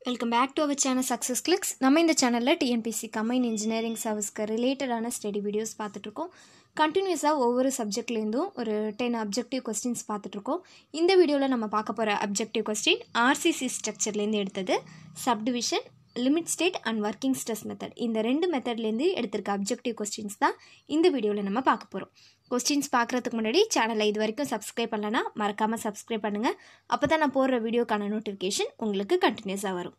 Welcome back to our channel success clicks. நம்ம இந்த சேனலில் டிஎன்பிசி கம்பைன் இன்ஜினியரிங் சர்வீஸ்க்கு ரிலேட்டடான ஸ்டடி வீடியோஸ் பார்த்துட்ருக்கோம். கண்டினியூஸாக ஒவ்வொரு சப்ஜெக்ட்லேருந்தும் ஒரு 10 அப்ஜெக்டிவ் கொஸ்டின்ஸ் பார்த்துட்ருக்கோம். இந்த வீடியோவில் நம்ம பார்க்க போகிற அப்ஜெக்டிவ் கொஸ்டின் ஆர்சிசி ஸ்ட்ரக்சர்லேருந்து எடுத்தது. Subdivision, limit state and working stress method, இந்த ரெண்டு மெத்தட்லேருந்து எடுத்திருக்க அப்ஜெக்டிவ் கொஸ்டின்ஸ் தான் இந்த வீடியோவில் நம்ம பார்க்க போகிறோம். கொஸ்டின்ஸ் பார்க்குறதுக்கு முன்னாடி சேனலை இது வரைக்கும் சப்ஸ்கிரைப் பண்ணலன்னா மறக்காமல் சப்ஸ்கிரைப் பண்ணுங்கள். அப்போ தான் நான் போடுற வீடியோக்கான நோட்டிஃபிகேஷன் உங்களுக்கு கண்டினியூஸாக வரும்.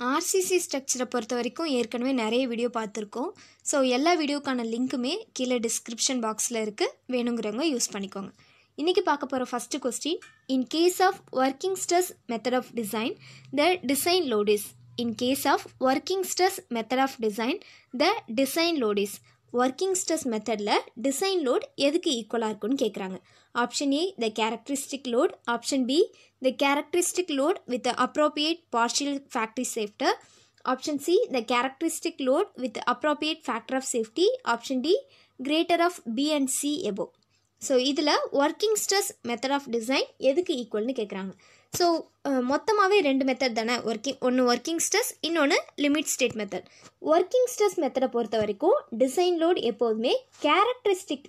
ஆர்சிசி ஸ்ட்ரக்சரை பொறுத்த வரைக்கும் ஏற்கனவே நிறைய வீடியோ பார்த்துருக்கோம். ஸோ எல்லா வீடியோக்கான லிங்க்குமே கீழே டிஸ்கிரிப்ஷன் பாக்ஸில் இருக்குது, வேணுங்கிறவங்க யூஸ் பண்ணிக்கோங்க. இன்றைக்கி பார்க்க போகிற first question, in case of working stress method of design the design load is. In case of working stress method of design the design load is. Working stress மெத்தடில் டிசைன் லோட் எதுக்கு ஈக்குவலாக இருக்குன்னு கேட்குறாங்க. Option A the characteristic load, option B the characteristic load with appropriate partial factory safety, option C the characteristic load with appropriate factor of safety, option D greater of B and C above. So இதில் working stress method of design எதுக்கு ஈக்குவல்னு கேட்குறாங்க. So மொத்தமாகவே ரெண்டு method தானே, ஒன்று working stress, இன்னொன்று limit state method. Working stress மெத்தடை பொறுத்த வரைக்கும் டிசைன் லோட் எப்போதுமே கேரக்டரிஸ்டிக்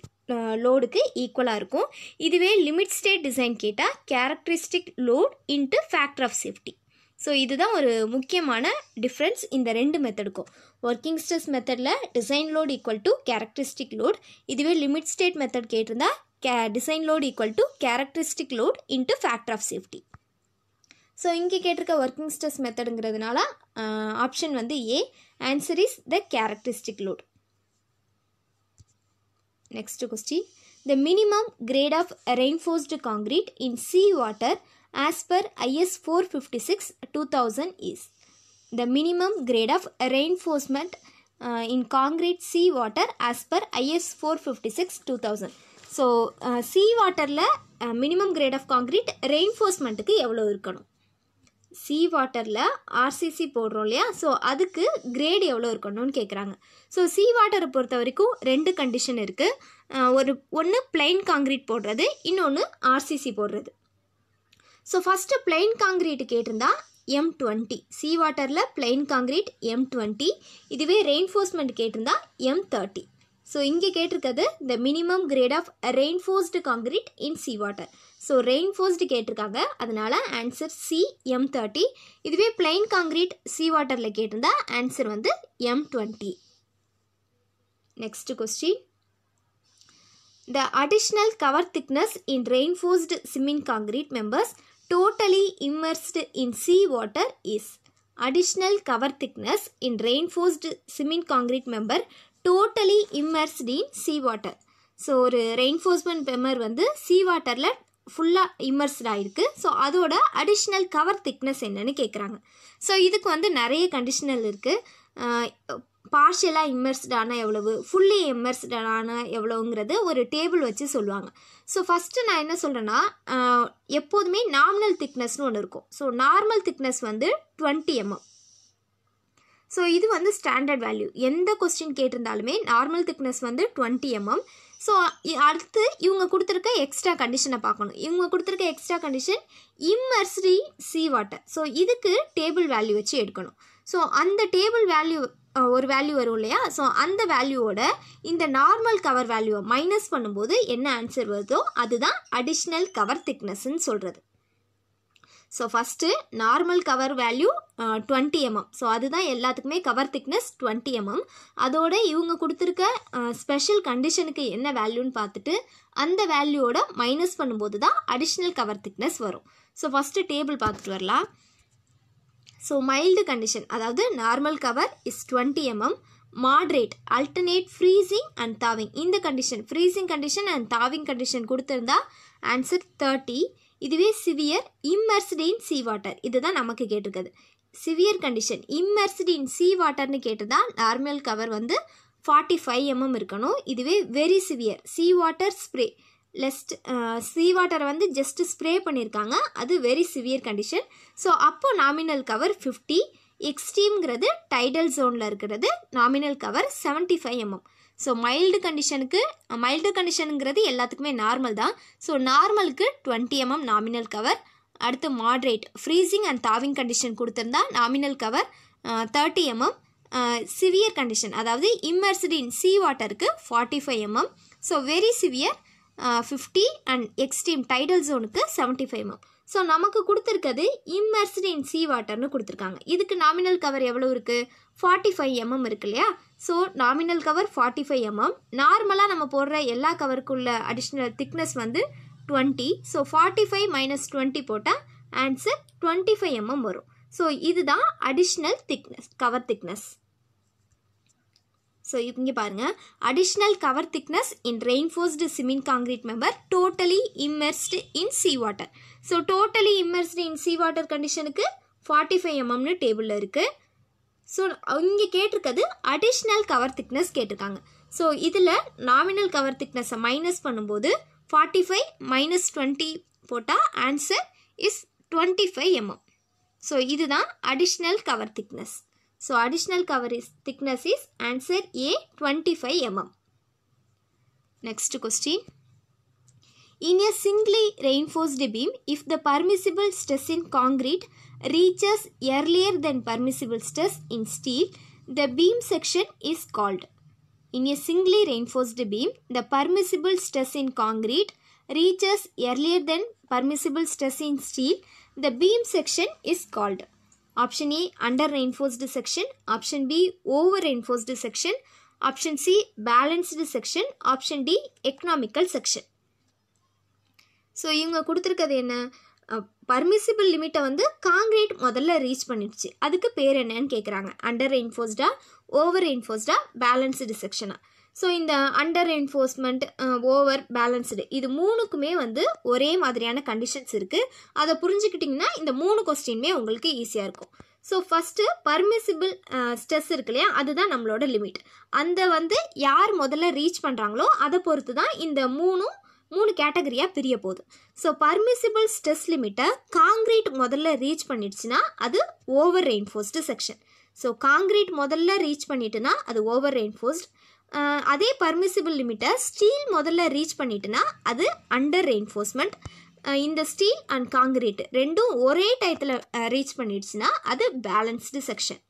லோடுக்கு ஈக்குவலாக இருக்கும். இதுவே லிமிட் ஸ்டேட் டிசைன் கேட்டால் characteristic load into factor of safety. So இதுதான் ஒரு முக்கியமான டிஃப்ரென்ஸ் இந்த ரெண்டு மெத்தடுக்கும். ஒர்க்கிங் ஸ்ட்ரெஸ் மெத்தடில் design load equal to characteristic load, இதுவே லிமிட் ஸ்டேட் மெத்தட் கேட்டிருந்தா design load equal to characteristic load into factor of safety. So இங்கே கேட்டிருக்க ஒர்க்கிங் ஸ்ட்ரெஸ் மெத்தடுங்கிறதுனால ஆப்ஷன் வந்து A, answer is the characteristic load. Next question, the minimum grade of reinforced concrete in sea water as per IS 456/2000 is. The minimum grade of reinforcement in concrete sea water as per IS 456/2000. So sea waterல minimum grade of concrete ரெயின்ஃபோர்ஸ்மெண்ட்டுக்கு எவ்வளோ இருக்கணும்? C வாட்டரில் RCC போடுறோம் இல்லையா, so அதுக்கு great எவ்வளோ இருக்கணும்னு கேட்குறாங்க. ஸோ சி வாட்டரை பொறுத்த வரைக்கும் ரெண்டு கண்டிஷன் இருக்குது. ஒன்று பிளைன் காங்கிரீட் போடுறது, இன்னொன்று ஆர்சிசி போடுறது. ஸோ ஃபஸ்ட்டு பிளைன் காங்கிரீட் கேட்டிருந்தா M20, சி வாட்டரில் பிளைன் காங்கிரீட் M20, இதுவே ரெயின்ஃபோர்ஸ்மெண்ட் கேட்டிருந்தா M30. ஸோ இங்கே கேட்டிருக்கிறது the minimum grade of reinforced concrete in sea water. So reinforced கேட்டிருக்காங்க, அதனால் ஆன்சர் சி M30. இதுவே பிளைன் காங்கிரீட் சி வாட்டரில் கேட்டிருந்தா ஆன்சர் வந்து M20. Next question, the additional cover thickness in reinforced cement concrete members totally immersed in sea water is. Additional cover thickness in reinforced cement concrete member totally immersed in sea water. So ஒரு reinforcement member வந்து C வாட்டரில் ஃபுல்லாக immersed ஆகிருக்கு. So அதோட additional cover thickness என்னன்னு கேட்குறாங்க. So இதுக்கு வந்து நிறைய கண்டிஷனல் இருக்குது. பார்ஷியலாக இம்மர்ஸ்டான எவ்வளவு, ஃபுல்லி இம்மர்ஸ்டான எவ்வளோங்கிறது ஒரு டேபிள் வச்சு சொல்லுவாங்க. ஸோ ஃபஸ்ட்டு நான் என்ன சொல்கிறேன்னா, எப்போதுமே நார்மல் திக்னஸ்னு ஒன்று இருக்கும். ஸோ நார்மல் திக்னஸ் வந்து 20 mm. ஸோ இது வந்து ஸ்டாண்டர்ட் வேல்யூ. எந்த கொஸ்டின் கேட்டிருந்தாலுமே நார்மல் திக்னஸ் வந்து 20 mm. ஸோ அடுத்து இவங்க கொடுத்துருக்க எக்ஸ்ட்ரா கண்டிஷனை பார்க்கணும். இவங்க கொடுத்துருக்க extra condition immersed C water. So இதுக்கு டேபிள் வேல்யூ வச்சு எடுக்கணும். ஸோ அந்த டேபிள் வேல்யூ ஒரு வேல்யூ வரும் இல்லையா, ஸோ அந்த வேல்யூவோட இந்த நார்மல் கவர் வேல்யூவை மைனஸ் பண்ணும்போது என்ன ஆன்சர் வருதோ அதுதான் அடிஷ்னல் கவர் திக்னஸ்ன்னு சொல்கிறது. So first normal cover value 20 mm. So அதுதான் எல்லாத்துக்குமே கவர் திக்னஸ் 20 mm. அதோட இவங்க கொடுத்துருக்க ஸ்பெஷல் கண்டிஷனுக்கு என்ன வேல்யூன்னு பார்த்துட்டு அந்த வேல்யூவோட மைனஸ் பண்ணும்போது தான் அடிஷ்னல் கவர் திக்னஸ் வரும். ஸோ ஃபஸ்ட்டு டேபிள் பார்த்துட்டு வரலாம். ஸோ மைல்டு கண்டிஷன், அதாவது normal cover is 20 mm, moderate, alternate, freezing and thawing. இந்த condition freezing condition and thawing condition கொடுத்துருந்தா ஆன்சர் 30. இதுவே severe immersed in sea water, இதுதான் நமக்கு கேட்டிருக்குது. Severe condition immersed in sea வாட்டர்னு கேட்டிருந்தா நார்மல் கவர் வந்து 45 mm இருக்கணும். இதுவே very severe sea water spray sea வாட்டரை வந்து ஜஸ்ட் ஸ்ப்ரே பண்ணியிருக்காங்க, அது வெரி சிவியர் கண்டிஷன். ஸோ அப்போ நாமினல் கவர் 50. எக்ஸ்ட்ரீம்ங்கிறது டைடல் ஜோனில் இருக்கிறது, nominal cover 75 mm. So mild கண்டிஷனுங்கிறது எல்லாத்துக்குமே நார்மல் தான். ஸோ நார்மலுக்கு 20 mm நாமினல் கவர், அடுத்து moderate freezing and thawing condition கொடுத்துருந்தா nominal cover 30 mm, severe condition அதாவது இம்மர்ஸ்டு இன் சீ வாட்டருக்கு 45 mm, so very severe 50 and extreme tidal ஜோனுக்கு 75 mm. ஸோ நமக்கு கொடுத்துருக்கிறது இம்மர்ஸ்டு இன் சீ வாட்டர்னு கொடுத்துருக்காங்க. இதுக்கு நாமினல் கவர் எவ்வளோ இருக்குது? 45 mm இருக்கு இல்லையா? So nominal cover 45 mm. நார்மலாக நம்ம போடுற எல்லா கவருக்குள்ள அடிஷ்னல் திக்னஸ் வந்து 20. ஸோ 45 மைனஸ் 20 போட்டால் ஆன்சர் 25 mm வரும். ஸோ இதுதான் additional thickness, cover thickness. So இங்கே பாருங்கள், additional cover thickness in reinforced cement concrete member totally immersed in sea water. So totally immersed in sea water கண்டிஷனுக்கு 45 mmனு டேபிளில் இருக்குது. ஸோ இங்கே கேட்டிருக்கிறது அடிஷ்னல் கவர் திக்னஸ் கேட்டிருக்காங்க. ஸோ இதில் நாமினல் கவர் திக்னஸை மைனஸ் பண்ணும்போது 45 மைனஸ் 20 போட்டால் ஆன்சர் இஸ் 25 mm. ஸோ இதுதான் additional cover thickness. So additional cover thickness is answer A 25 mm. Next question. In a singly reinforced beam, if the permissible stress in concrete reaches earlier than permissible stress in steel, the beam section is called. In a singly reinforced beam, the permissible stress in concrete reaches earlier than permissible stress in steel, the beam section is called. Option A, under reinforced section. Option B, over reinforced section. Option C, balanced section. Option D, economical section. So இவங்க கொடுத்துருக்கிறது என்ன? Permissible லிமிட்டை வந்து concrete முதல்ல reach பண்ணிடுச்சு, அதுக்கு பேர் என்னன்னு கேட்குறாங்க. அண்டர் ரெயின்ஃபோர்ஸ்டா, ஓவர் ரெயின்ஃபோர்ஸ்டா, பேலன்ஸ்டு செக்ஷனா? ஸோ இந்த அண்டர் ரெயின்ஃபோர்ஸ்மெண்ட், ஓவர், பேலன்ஸ்டு இது மூணுக்குமே வந்து ஒரே மாதிரியான கண்டிஷன்ஸ் இருக்குது. அதை புரிஞ்சுக்கிட்டிங்கன்னா இந்த 3 கொஸ்டின்மே உங்களுக்கு ஈஸியாக இருக்கும். ஸோ ஃபஸ்ட்டு பர்மிசிபிள் ஸ்ட்ரெஸ் இருக்கு இல்லையா, அதுதான் நம்மளோட லிமிட். அந்த வந்து யார் முதல்ல ரீச் பண்ணுறாங்களோ அதை பொறுத்து தான் இந்த மூணு கேட்டகரியாக பிரிய போகுது. ஸோ பர்மிசிபிள் ஸ்ட்ரெஸ் லிமிட்டை காங்கிரீட் முதல்ல ரீச் பண்ணிடுச்சுன்னா அது over reinforced section. So concrete முதல்ல ரீச் பண்ணிட்டுனா அது ஓவர் ரெயின்ஃபோர்ஸ்ட். அதே பர்மிசிபிள் லிமிட்டை ஸ்டீல் முதல்ல ரீச் பண்ணிட்டுனா அது அண்டர் ரெயின்ஃபோர்ஸ்மெண்ட். இந்த ஸ்டீல் அண்ட் காங்கிரீட் ரெண்டும் ஒரே டயத்தில் ரீச் பண்ணிடுச்சுன்னா அது balanced section.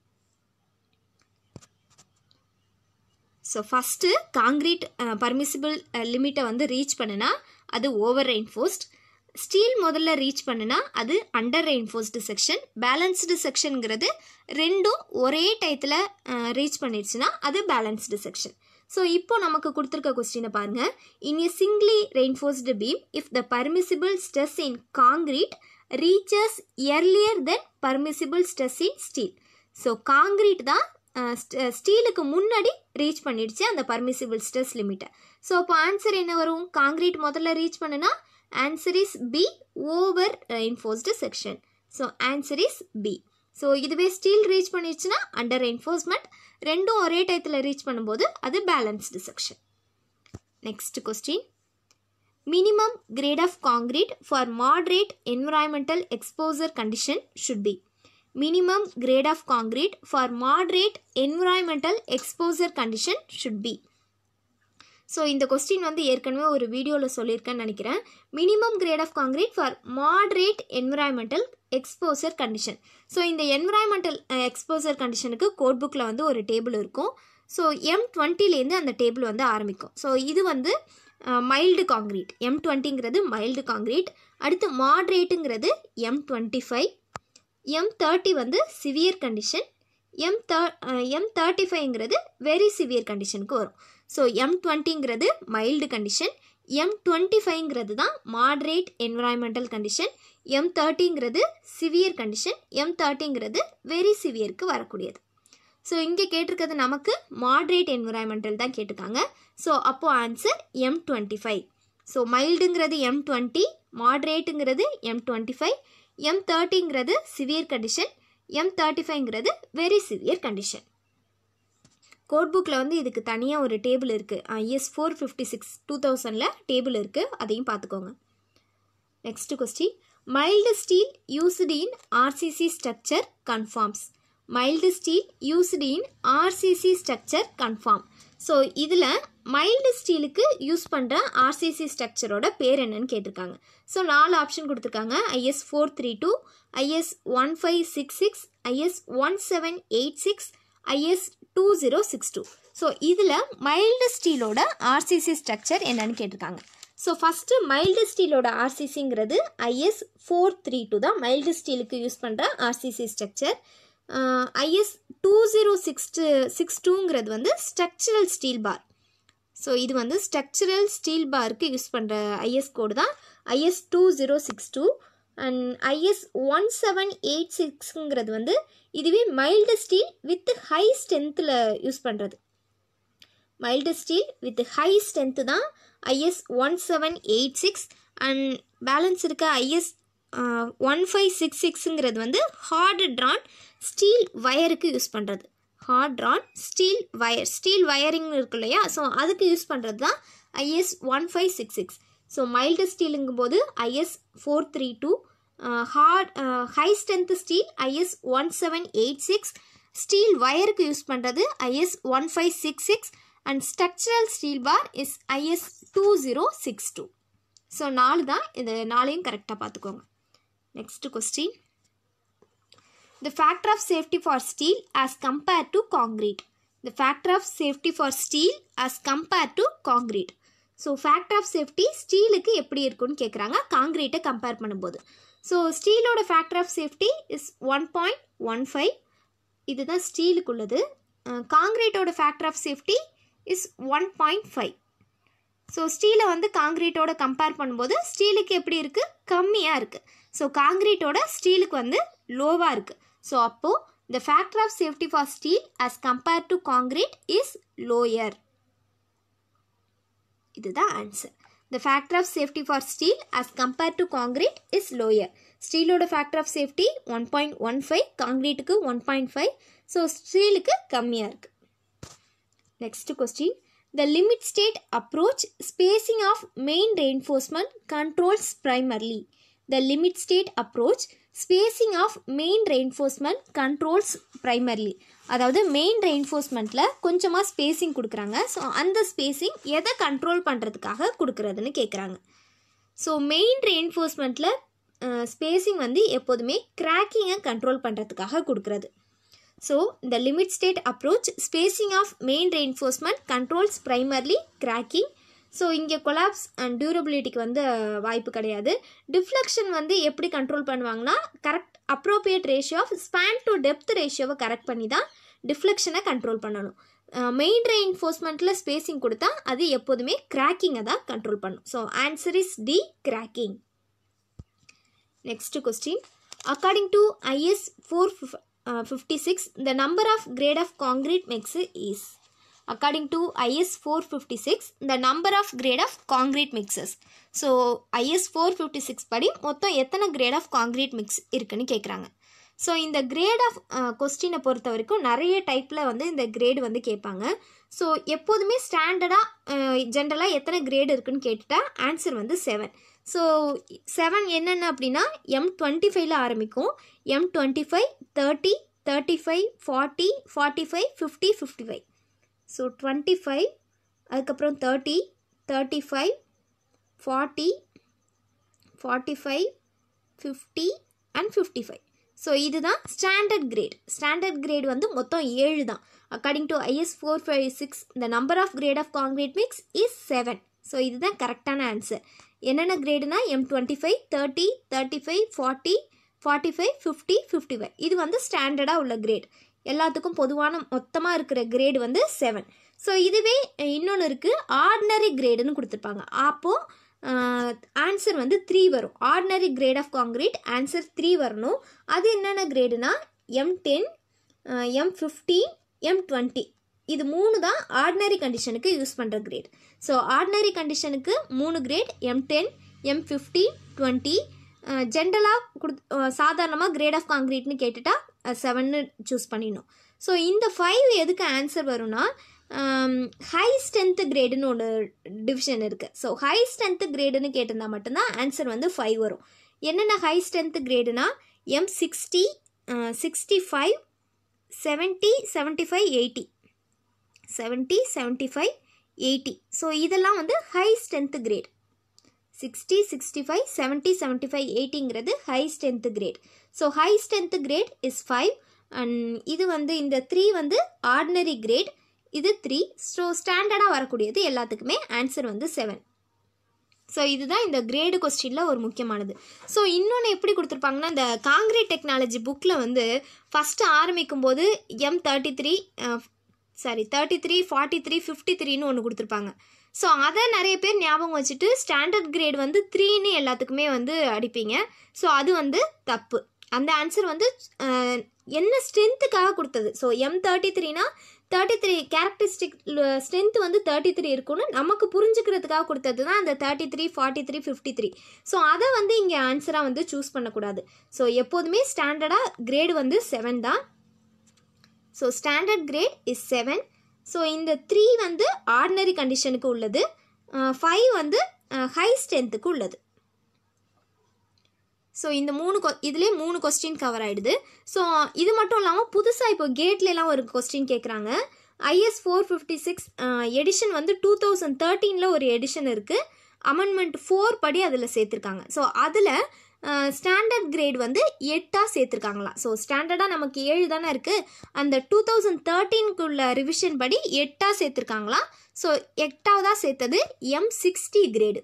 So first concrete permissible லிமிட்டை வந்து ரீச் பண்ணுனா அது ஓவர் ரெயின்ஃபோர்ஸ்ட். ஸ்டீல் முதல்ல ரீச் பண்ணுனா அது அண்டர் ரெயின்ஃபோர்ஸ்டு செக்ஷன். பேலன்ஸ்டு செக்ஷனுங்கிறது ரெண்டும் ஒரே டயத்தில் ரீச் பண்ணிடுச்சுன்னா அது பேலன்ஸ்டு செக்ஷன். ஸோ இப்போ நமக்கு கொடுத்துருக்க கொஸ்டினை பாருங்கள். In a singly reinforced beam, if the permissible stress in concrete reaches earlier then permissible stress in steel. So concrete தான் ஸ்டீலுக்கு முன்னாடி ரீச் பண்ணிடுச்சு அந்த பர்மிசிபிள் ஸ்ட்ரெஸ் லிமிட்டை. ஸோ அப்போ ஆன்சர் என்ன வரும்? காங்கிரீட் முதல்ல ரீச் பண்ணுனா answer is B, over reinforced section. So answer is B. So இதுவே ஸ்டீல் ரீச் பண்ணிடுச்சுன்னா அண்டர் ரெயின்ஃபோர்ஸ்மெண்ட். ரெண்டும் ஒரே டயத்தில் ரீச் பண்ணும்போது அது balanced section. Next question. Minimum grade of concrete for moderate environmental exposure condition should be. Minimum grade of concrete for moderate environmental exposure condition should be. So இந்த question வந்து ஏற்கனவே ஒரு வீடியோவில் சொல்லியிருக்கேன்னு நினைக்கிறேன். Minimum grade of concrete for moderate environmental exposure condition. So இந்த environmental exposure கண்டிஷனுக்கு code புக்கில் வந்து ஒரு டேபிள் இருக்கும். ஸோ M20லேருந்து அந்த டேபிள் வந்து ஆரம்பிக்கும். ஸோ இது வந்து மைல்டு காங்கிரீட், M20ங்கிறது மைல்டு காங்கிரீட். அடுத்து மாடரேட்டுங்கிறது M25, M30 வந்து சிவியர் கண்டிஷன், M35ங்கிறது வெரி சிவியர் கண்டிஷனுக்கு வரும். ஸோ M20ங்கிறது மைல்டு கண்டிஷன், M25ங்கிறது தான் மாடரேட் என்விரான்மெண்டல் கண்டிஷன், M30ங்கிறது சிவியர் கண்டிஷன், M30ங்கிறது வெரி சிவியருக்கு வரக்கூடியது. ஸோ இங்கே கேட்டிருக்கிறது நமக்கு மாடரேட் என்விரான்மெண்டல் தான் கேட்டிருக்காங்க. ஸோ அப்போது ஆன்சர் M25. ஸோ மைல்டுங்கிறது M20, மாடரேட்டுங்கிறது M25, M30ங்கிறது சிவியர் கண்டிஷன், M35ங்கிறது வெரி சிவியர் கண்டிஷன். கோட் புக்கில் வந்து இதுக்கு தனியாக ஒரு டேபிள் இருக்குது. IS 456 2000ல் டேபிள் இருக்குது, அதையும் பார்த்துக்கோங்க. Next question. Mild steel used இன் RCC structure conforms. Mild steel used இன் RCC ஸ்ட்ரக்சர் கன்ஃபார்ம். ஸோ இதில் மைல்டு ஸ்டீலுக்கு யூஸ் பண்ணுற ஆர்சிசி ஸ்ட்ரக்சரோட பேர் என்னன்னு கேட்டிருக்காங்க. ஸோ 4 ஆப்ஷன் கொடுத்துருக்காங்க. IS 432, IS 1566, IS 1786, IS 2062. So இதில் மைல்டு ஸ்டீலோட ஆர்சிசி ஸ்ட்ரக்சர் என்னன்னு கேட்டிருக்காங்க. ஸோ ஃபஸ்ட்டு மைல்டு ஸ்டீலோட ஆர்சிசிங்கிறது IS 432 தான் மைல்டு ஸ்டீலுக்கு யூஸ் பண்ணுற ஆர்சிசி ஸ்ட்ரக்சர். IS 2062ங்கிறது வந்து ஸ்ட்ரக்சரல் ஸ்டீல் பார். ஸோ இது வந்து ஸ்ட்ரக்சரல் ஸ்டீல் பாருக்கு யூஸ் பண்ணுற IS கோடு தான் IS 2062. அண்ட் IS 1786ங்கிறது வந்து இதுவே மைல்டு ஸ்டீல் வித் ஹை ஸ்ட்ரென்த்தில் யூஸ் பண்ணுறது. Mild steel with high strength தான் IS 1786. அண்ட் பேலன்ஸ் இருக்க IS 1566ங்கிறது வந்து ஹார்டு ட்ரான் ஸ்டீல் வயருக்கு யூஸ் பண்ணுறது. ஹார்ட் ட்ரான் ஸ்டீல் வயரிங் இருக்கு இல்லையா, ஸோ அதுக்கு யூஸ் பண்ணுறது தான் IS 1566. ஸோ மைல்டு ஸ்டீலுங்கும் போது IS 432, high strength steel IS 1786, steel வயருக்கு யூஸ் பண்ணுறது IS 1566 and structural steel bar is IS 2062. So 4 தான், இது 4ஐயும் கரெக்டாக பார்த்துக்கோங்க. Next question. The factor of safety for steel as compared to concrete. The factor of safety for steel as compared to concrete. So factor of safety ஸ்டீலுக்கு எப்படி இருக்குன்னு கேட்குறாங்க காங்கிரீட்டை கம்பேர் பண்ணும்போது. ஸோ ஸ்டீலோட ஃபேக்டர் ஆஃப் சேஃப்டி இஸ் 1.15. இதுதான் ஸ்டீலுக்குள்ளது. காங்கிரீட்டோட factor of safety is 1.5. So ஸ்டீலை வந்து காங்கிரீட்டோட கம்பேர் பண்ணும்போது ஸ்டீலுக்கு எப்படி இருக்குது, கம்மியாக இருக்குது. ஸோ காங்கிரீட்டோட ஸ்டீலுக்கு வந்து லோவாக இருக்குது. ஸோ அப்போது the factor of safety for steel as compared to concrete is lower. இதுதான் answer. The factor of safety for steel as compared to concrete is lower. ஸ்டீலோட ஃபேக்டர் ஆஃப் சேஃப்டி 1.15, காங்கிரீட்டுக்கு 1.5. ஸோ ஸ்டீலுக்கு கம்மியாக இருக்குது. Next question. The limit state approach spacing of main reinforcement controls primarily. The limit state approach spacing of main reinforcement controls primarily. அதாவது main ரெயின்ஃபோர்ஸ்மெண்ட்டில் கொஞ்சமாக spacing கொடுக்குறாங்க. So அந்த ஸ்பேசிங் எதை கண்ட்ரோல் பண்ணுறதுக்காக கொடுக்குறதுன்னு கேட்குறாங்க. ஸோ மெயின் ரெயின்ஃபோர்ஸ்மெண்ட்டில் ஸ்பேசிங் வந்து எப்போதுமே கிராக்கிங்கை கண்ட்ரோல் பண்ணுறதுக்காக கொடுக்குறது. ஸோ இந்த limit state approach spacing of main reinforcement controls primarily cracking. So இங்கே கொலாப்ஸ் அண்ட் டியூரபிலிட்டிக்கு வந்து வாய்ப்பு கிடையாது. டிஃப்ளெக்ஷன் வந்து எப்படி கண்ட்ரோல் பண்ணுவாங்கன்னா correct appropriate ratio of span to depth ரேஷியோவை கரெக்ட் பண்ணி தான் டிஃப்ளெக்ஷனை கண்ட்ரோல் பண்ணணும். மெயின் ரெயின்ஃபோர்ஸ்மெண்ட்டில் ஸ்பேசிங் கொடுத்தா அது எப்போதுமே கிராக்கிங்கை தான் கண்ட்ரோல் பண்ணும். So answer is D, cracking. Next question. According to IS 456, the number of grade of concrete mix is. According to IS 456, the number of grade of concrete mixes. So IS 456 படி மொத்தம் எத்தனை grade of concrete mix இருக்குன்னு கேட்குறாங்க. So இந்த great of கொஸ்டினை பொறுத்த வரைக்கும் நிறைய டைப்பில் வந்து இந்த கிரேடு வந்து கேட்பாங்க. ஸோ எப்போதுமே ஸ்டாண்டர்டாக ஜென்ரலாக எத்தனை கிரேடு இருக்குன்னு கேட்டுட்டா ஆன்சர் வந்து 7. ஸோ 7 என்னென்ன அப்படின்னா M25ல் ஆரம்பிக்கும். M25, 30, 35, 40, 45, 50, 55. ஸோ 25, அதுக்கப்புறம் 30, 35, 40, 45, 50 அண்ட் 55. ஸோ இதுதான் ஸ்டாண்டர்ட் கிரேட். ஸ்டாண்டர்ட் கிரேட் வந்து மொத்தம் 7 தான். According to IS 456, the number of grade of concrete mix is 7. So இதுதான் கரெக்டான ஆன்சர். என்னென்ன கிரேடுனா M25, 30, 35, 40, 45, 50, 55. இது வந்து ஸ்டாண்டர்டாக உள்ள கிரேட். எல்லாத்துக்கும் பொதுவான மொத்தமாக இருக்கிற கிரேடு வந்து 7. ஸோ இதுவே இன்னொன்று இருக்குது, ஆர்டினரி கிரேடுன்னு கொடுத்துருப்பாங்க. அப்போது ஆன்சர் வந்து 3 வரும். Ordinary grade of concrete answer 3 வரணும். அது என்னென்ன கிரேடுனா M10, M15, M20. இது 3 தான் ஆர்டினரி கண்டிஷனுக்கு யூஸ் பண்ணுற கிரேட். ஸோ ஆர்டினரி கண்டிஷனுக்கு 3 கிரேட் M10, M15, 20. ஜென்ரலாக சாதாரணமாக கிரேட் ஆஃப் காங்கிரீட்னு கேட்டுட்டா 7ன்னு சூஸ் பண்ணிடணும். ஸோ இந்த 5 எதுக்கு ஆன்சர் வரும்னா ஹை ஸ்ட்ரென்த்து கிரேடுன்னு ஒன்று டிவிஷன் இருக்குது. ஸோ ஹை ஸ்ட்ரென்த்து கிரேடுன்னு கேட்டிருந்தா மட்டும்தான் ஆன்சர் வந்து 5 வரும். என்னென்ன ஹை ஸ்ட்ரென்த்து கிரேடுனா M60, 65, 70, 75, 80. 70, 75, 80. ஸோ இதெல்லாம் வந்து ஹை ஸ்ட்ரென்த் கிரேட். 60, 65, 70, 75, 80ங்கிறது high strength grade. So high strength grade is 5 and இது வந்து இந்த 3 வந்து ஆர்டினரி கிரேட், இது 3. ஸோ ஸ்டாண்டர்டாக வரக்கூடியது எல்லாத்துக்குமே ஆன்சர் வந்து 7. ஸோ இதுதான் இந்த கிரேடு கொஸ்டினில் ஒரு முக்கியமானது. ஸோ இன்னொன்று எப்படி கொடுத்துருப்பாங்கன்னா, இந்த காங்கிரீட் டெக்னாலஜி புக்கில் வந்து ஃபஸ்ட்டு ஆரம்பிக்கும் போது M33 33, 43, 53ன்னு ஒன்று கொடுத்துருப்பாங்க. ஸோ அதை நிறைய பேர் ஞாபகம் வச்சுட்டு ஸ்டாண்டர்ட் கிரேட் வந்து 3ன்னு எல்லாத்துக்குமே வந்து அடிப்பீங்க. ஸோ அது வந்து தப்பு. அந்த ஆன்சர் வந்து என்ன ஸ்ட்ரென்த்துக்காக கொடுத்தது. ஸோ M33னா 33 கேரக்டரிஸ்டிக் ஸ்ட்ரென்த் வந்து 33 இருக்குன்னு நமக்கு புரிஞ்சுக்கிறதுக்காக கொடுத்தது தான் அந்த 33, 43, 53. ஸோ அதை வந்து இங்கே ஆன்சராக வந்து சூஸ் பண்ணக்கூடாது. ஸோ எப்போதுமே ஸ்டாண்டர்டாக கிரேடு வந்து 7 தான். So standard grade is 7. So இந்த 3 வந்து ஆர்டினரி கண்டிஷனுக்கு உள்ளது, 5 வந்து ஹை ஸ்ட்ரென்த்துக்கு உள்ளது. ஸோ இந்த இதுலேயே 3 கொஸ்டின் கவர் ஆகிடுது. ஸோ இது மட்டும் இல்லாமல் புதுசாக இப்போ கேட்லலாம் ஒரு கொஸ்டின் கேட்குறாங்க. IS 456 எடிஷன் வந்து 2013 ஒரு எடிஷன் இருக்குது. அமெண்ட்மெண்ட் 4 படி அதில் சேர்த்துருக்காங்க. ஸோ அதில் ஸ்டாண்டர்ட் கிரேட் வந்து 8ஆக சேர்த்துருக்காங்களாம். ஸோ ஸ்டாண்டர்டாக நமக்கு 7 தானே இருக்குது, அந்த 2013க்குள்ள ரிவிஷன் படி 8ஆக சேர்த்துருக்காங்களாம். ஸோ 8ஆவதாக சேர்த்தது M60 கிரேடு.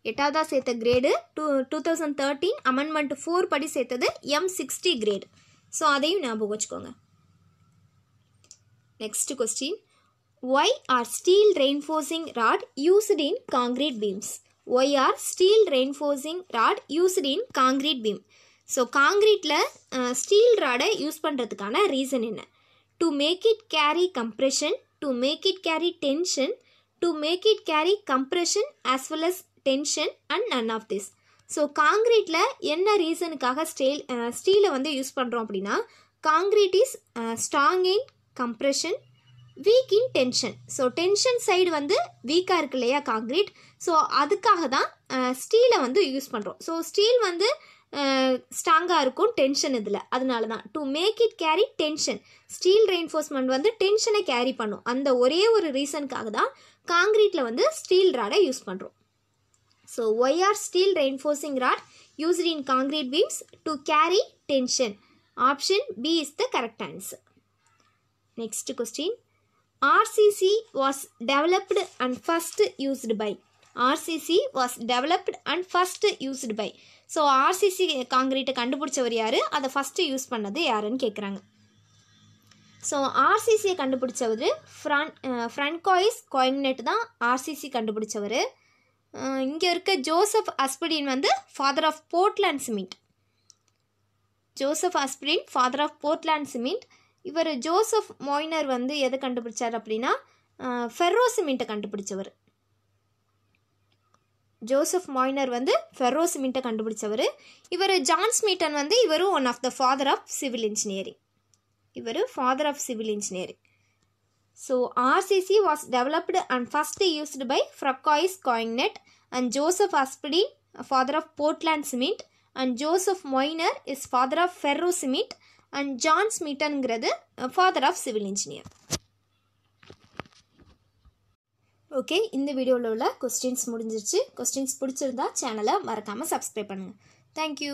8ஆவதாக சேர்த்த கிரேடு 2013 அமெண்ட்மெண்ட் 4 படி சேர்த்தது M60 கிரேடு. ஸோ அதையும் ஞாபகம் வச்சுக்கோங்க. Next question, why are steel reinforcing rod used in concrete beams? Why are steel reinforcing rod used in concrete beam? So காங்கிரீட்டில் ஸ்டீல் ராடை யூஸ் பண்ணுறதுக்கான ரீசன் என்ன? To make it carry compression, to make it carry tension, to make it carry compression as well as tension and none of this. So காங்கிரீட்டில் என்ன ரீசனுக்காக ஸ்டீலை வந்து யூஸ் பண்ணுறோம் அப்படின்னா, concrete is strong in compression, week in tension. So tension side வந்து வீக்காக இருக்கு இல்லையா காங்கிரீட், ஸோ அதுக்காக தான் ஸ்டீலை வந்து யூஸ் பண்ணுறோம். ஸோ ஸ்டீல் வந்து ஸ்ட்ராங்காக இருக்கும் டென்ஷன் இதில், அதனால தான் to make it carry tension. Steel reinforcement வந்து டென்ஷனை கேரி பண்ணும், அந்த ஒரே ஒரு ரீசனுக்காக தான் காங்கிரீட்டில் வந்து ஸ்டீல் ராடை யூஸ் பண்ணுறோம். So why are steel reinforcing rod used in concrete beams? To carry tension. Option B is the correct answer. Next question. RCC was developed and first used by. RCC was developed and first used by. So RCC concrete கண்டுபிடிச்சவர் யாரு, அதை first use பண்ணது யாருன்னு கேட்குறாங்க. So ஆர்சிசியை கண்டுபிடிச்சவர் François காயிக்னெட் தான் RCC கண்டுபிடிச்சவர். இங்கே இருக்க Joseph Aspdin வந்து father of Portland cement. Joseph Aspdin father of Portland cement. இவர் ஜோசப் மொய்னர் வந்து எதை கண்டுபிடிச்சார் அப்படின்னா ஃபெர்ரோ சிமெண்ட்டை கண்டுபிடிச்சவர். ஜோசப் மொய்னர் வந்து ஃபெர்ரோ சிமெண்ட்டை கண்டுபிடிச்சவர். இவர் ஜான் ஸ்மிட்டன் வந்து இவரும் one of the father of civil engineering. இவர் father of civil engineering. So RCC was developed and first used by Francois Coignet and Joseph Aspdin, father of Portland cement, and Joseph Moynier is father of ferro cement, and John Smeaton father of civil engineer. Okay, இந்த வீடியோவில் உள்ள questions முடிஞ்சிருச்சு. Questions பிடிச்சிருந்தா சேனலை மறக்காமல் subscribe பண்ணுங்கள். Thank you.